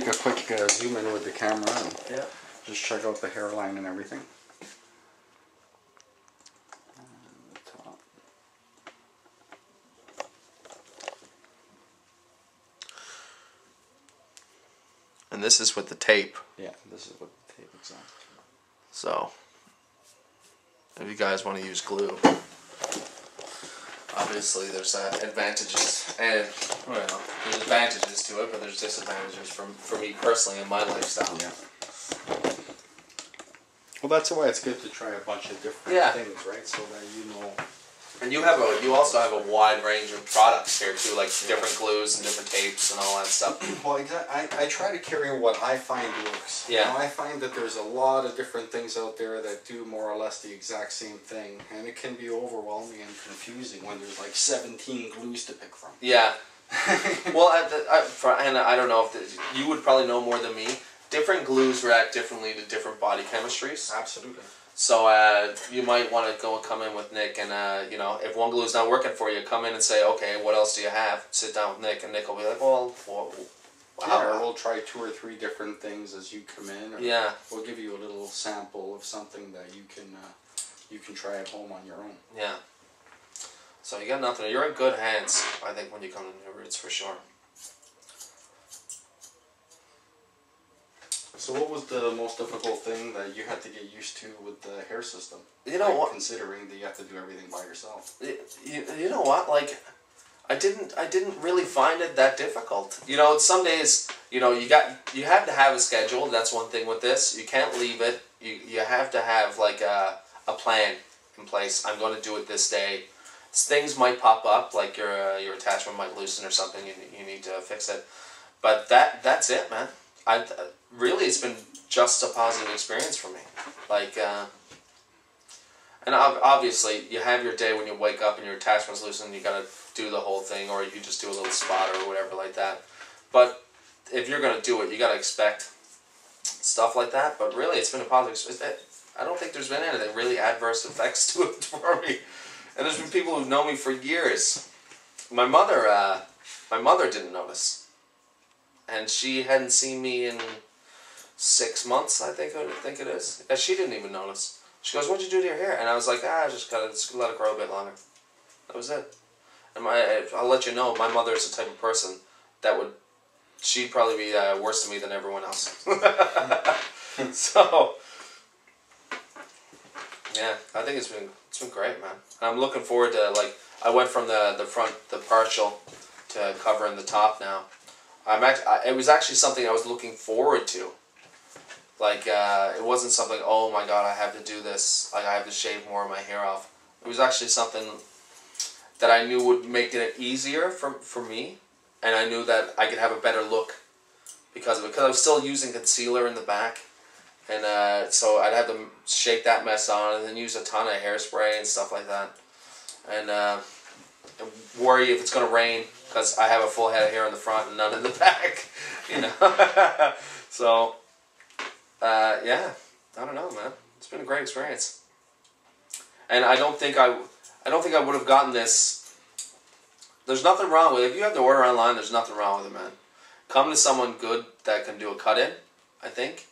take a quick zoom in with the camera and just check out the hairline and everything. And this is with the tape. Yeah, this is with the tape, exactly. So, if you guys want to use glue, obviously there's advantages, and well, there's advantages to it, but there's disadvantages for me personally in my lifestyle. Yeah. Well, that's why it's good to try a bunch of different things, right? So that you know. And you also have a wide range of products here too, like different glues and different tapes and all that stuff. Well, I try to carry what I find works. Yeah. You know, I find that there's a lot of different things out there that do more or less the exact same thing, and it can be overwhelming and confusing when there's like 17 glues to pick from. Yeah. Well, and I don't know if you would probably know more than me. Different glues react differently to different body chemistries. Absolutely. So you might want to come in with Nick, and you know, if one glue is not working for you, come in and say, okay, what else do you have? Sit down with Nick, and Nick will be like, well, or we'll try 2 or 3 different things as you come in. Or yeah. We'll give you a little sample of something that you can try at home on your own. Yeah. So you got nothing. You're in good hands, I think, when you come to New Roots for sure. So what was the most difficult thing that you had to get used to with the hair system? You know what? Considering that you have to do everything by yourself. You know what? Like, I didn't really find it that difficult. You know, some days, you know, you have to have a schedule. That's one thing with this. You can't leave it. You have to have like a plan in place. I'm going to do it this day. Things might pop up, like your attachment might loosen or something. You need to fix it. But that's it, man. Really, it's been just a positive experience for me. Like, and obviously, you have your day when you wake up and your attachment's loosened, you gotta do the whole thing, or you just do a little spot or whatever like that. But if you're gonna do it, you gotta expect stuff like that. But really, it's been a positive experience. I don't think there's been any really adverse effects to it for me. And there's been people who've known me for years. My mother didn't notice, and she hadn't seen me in 6 months, I think it is. And she didn't even notice. She goes, "What'd you do to your hair?" And I was like, I just let it grow a bit longer. That was it. And I'll let you know, my mother is the type of person that she'd probably be worse to me than everyone else. So, yeah, I think it's been great, man. I'm looking forward to, like, I went from the partial to covering the top now. It was actually something I was looking forward to. Like, it wasn't something, oh my god, I have to do this, like I have to shave more of my hair off. It was actually something that I knew would make it easier for me, and I knew that I could have a better look because of it. Because I was still using concealer in the back, and so I'd have to shake that mess on and then use a ton of hairspray and stuff like that. And worry if it's going to rain, because I have a full head of hair in the front and none in the back, you know. So, yeah, I don't know, man. It's been a great experience, and I don't think I would have gotten this. There's nothing wrong with it. If you have to order online, there's nothing wrong with it, man. Come to someone good that can do a cut-in, I think.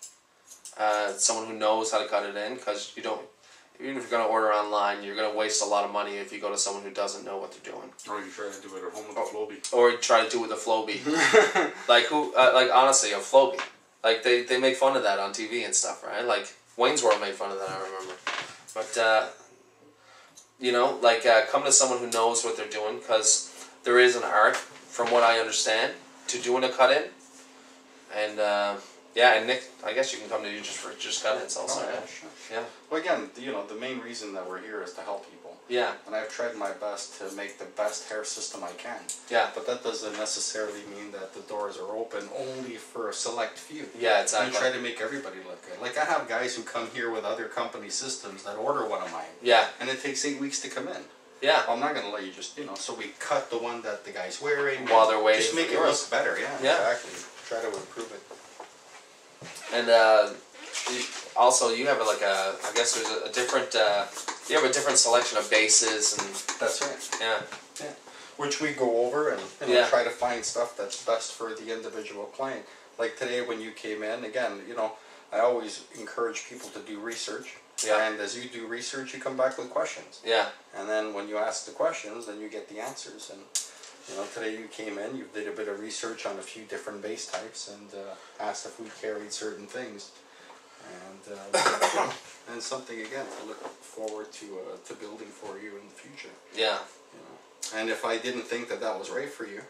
Someone who knows how to cut it in, because even if you're going to order online, you're going to waste a lot of money if you go to someone who doesn't know what they're doing. Or you try to do it at home with a Flowbee. Or you try to do it with a Flowbee. Like, honestly, a Flowbee. Like, they make fun of that on TV and stuff, right? Like, Wayne's World made fun of that, I remember. But, you know, like, come to someone who knows what they're doing, because there is an art, from what I understand, to doing a cut-in. And, yeah, and Nick, I guess you can come to you just for cut-ins also. Oh, yeah, sure. Yeah. Well, again, you know, the main reason that we're here is to help people. Yeah. And I've tried my best to make the best hair system I can. Yeah. But that doesn't necessarily mean that the doors are open only for a select few. Yeah, exactly. We try to make everybody look good. Like, I have guys who come here with other company systems that order one of mine. Yeah. And it takes 8 weeks to come in. Yeah. I'm not going to let you just, you know, so we cut the one that the guy's wearing. While they're waiting. Just make it look better, yeah. Exactly. Try to improve it. And also, you have I guess there's a different, you have a different selection of bases and. That's right. Yeah. Yeah. Which we go over and try to find stuff that's best for the individual client. like today when you came in, again, you know, I always encourage people to do research. Yeah. And as you do research, you come back with questions. Yeah. And then when you ask the questions, then you get the answers. And you know, today you came in, you did a bit of research on a few different base types, and asked if we carried certain things, and and something again to look forward to building for you in the future. Yeah. You know, and if I didn't think that that was right for you,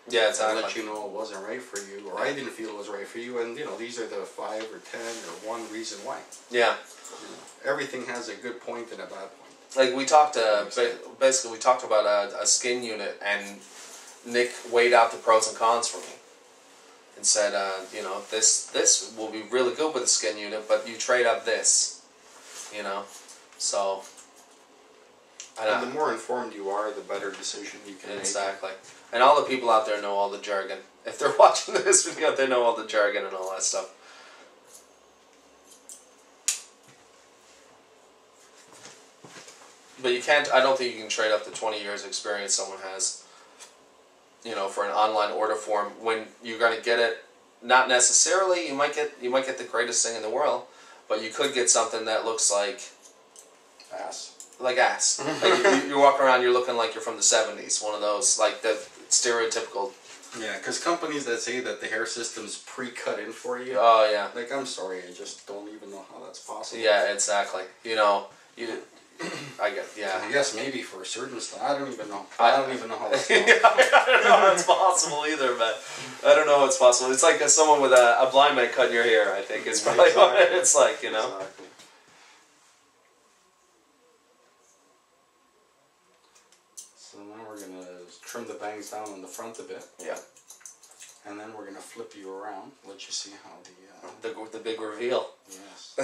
yeah, exactly. I'd let you know it wasn't right for you, or I didn't feel it was right for you, and you know, these are the 5 or 10 or 1 reason why. Yeah. You know, everything has a good point and a bad point. Like we talked, basically we talked about a skin unit, and Nick weighed out the pros and cons for me, and said, you know, this will be really good with a skin unit, but you trade up this, you know, so. And the more informed you are, the better decision you can make. Exactly. And all the people out there know all the jargon. If they're watching this video, they know all the jargon and all that stuff. But you can't, I don't think you can trade up the 20 years experience someone has, you know, for an online order form, when you're going to get it, not necessarily, you might get the greatest thing in the world, but you could get something that looks like ass. Like ass. Like you walk around, you're looking like you're from the 70s. One of those, like the stereotypical. Yeah, because companies that say that the hair system's pre-cut in for you. Oh yeah. Like, I'm sorry, I just don't even know how that's possible. Yeah, exactly. You know, I guess maybe for a certain stuff. I don't even know. I don't even know how that's possible. I don't know how it's possible either, but I don't know how it's possible. It's like someone with a blind man cutting your hair. I think it's probably what it's like. You know. Exactly. So now we're going to trim the bangs down on the front a bit. Yeah. And then we're going to flip you around, let you see how the big reveal. Yes.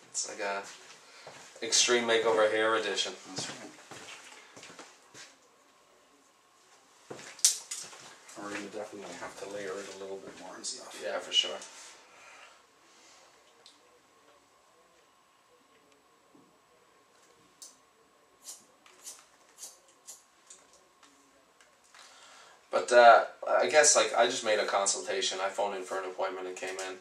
It's like a extreme makeover hair edition. That's right. We're going to definitely have to layer it a little bit more and stuff. Yeah, for sure. But I guess, like, I just made a consultation. I phoned in for an appointment and came in.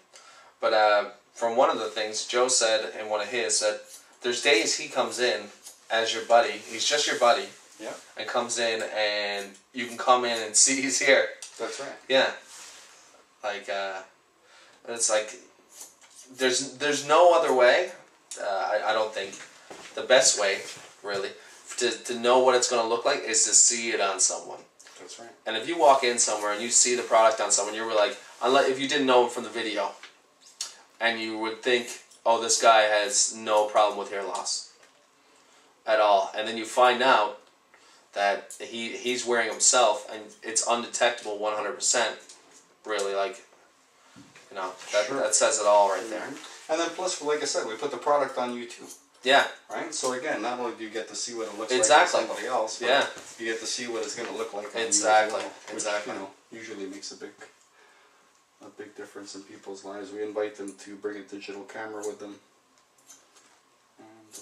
But from one of the things, Joe said in one of his that there's days he comes in as your buddy. He's just your buddy. Yeah. And comes in and you can come in and see he's here. That's right. Yeah. Like, it's like, there's no other way, I don't think, the best way, really, to know what it's going to look like is to see it on someone. That's right. And if you walk in somewhere and you see the product on someone, you're like, if you didn't know him from the video, and you would think, oh, this guy has no problem with hair loss at all, and then you find out that he's wearing himself and it's undetectable 100%, really, like, you know, that says it all right there. And then plus, like I said, we put the product on you too. Yeah. Right? So again, not only do you get to see what it looks exactly. like with somebody else, but yeah, you get to see what it's going to look like on exactly. you as well, Exactly. Which, you know, usually makes a big difference in people's lives. We invite them to bring a digital camera with them. And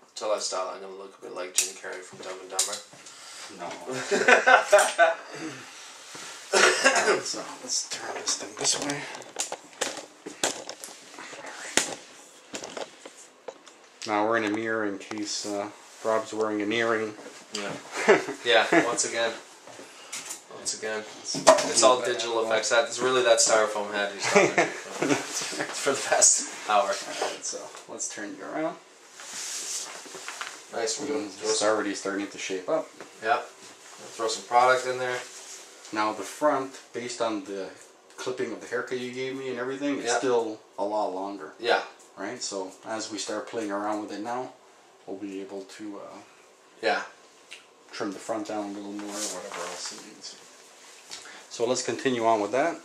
until I style, I'm going to look a bit like Jim Carrey from Dumb and Dumber. No. Alright, so let's turn this thing this way. Now we're in a mirror in case Rob's wearing an earring. Yeah. Yeah, once again. It's all digital effects. That's really that styrofoam head he's talking about for the past hour. Alright, so let's turn you around. Nice. We're doing It's already starting to shape up. Yep. Throw some product in there. Now the front, based on the clipping of the haircut you gave me and everything, it's still a lot longer. Yeah. Right? So as we start playing around with it now, we'll be able to trim the front down a little more or whatever else it needs. So let's continue on with that.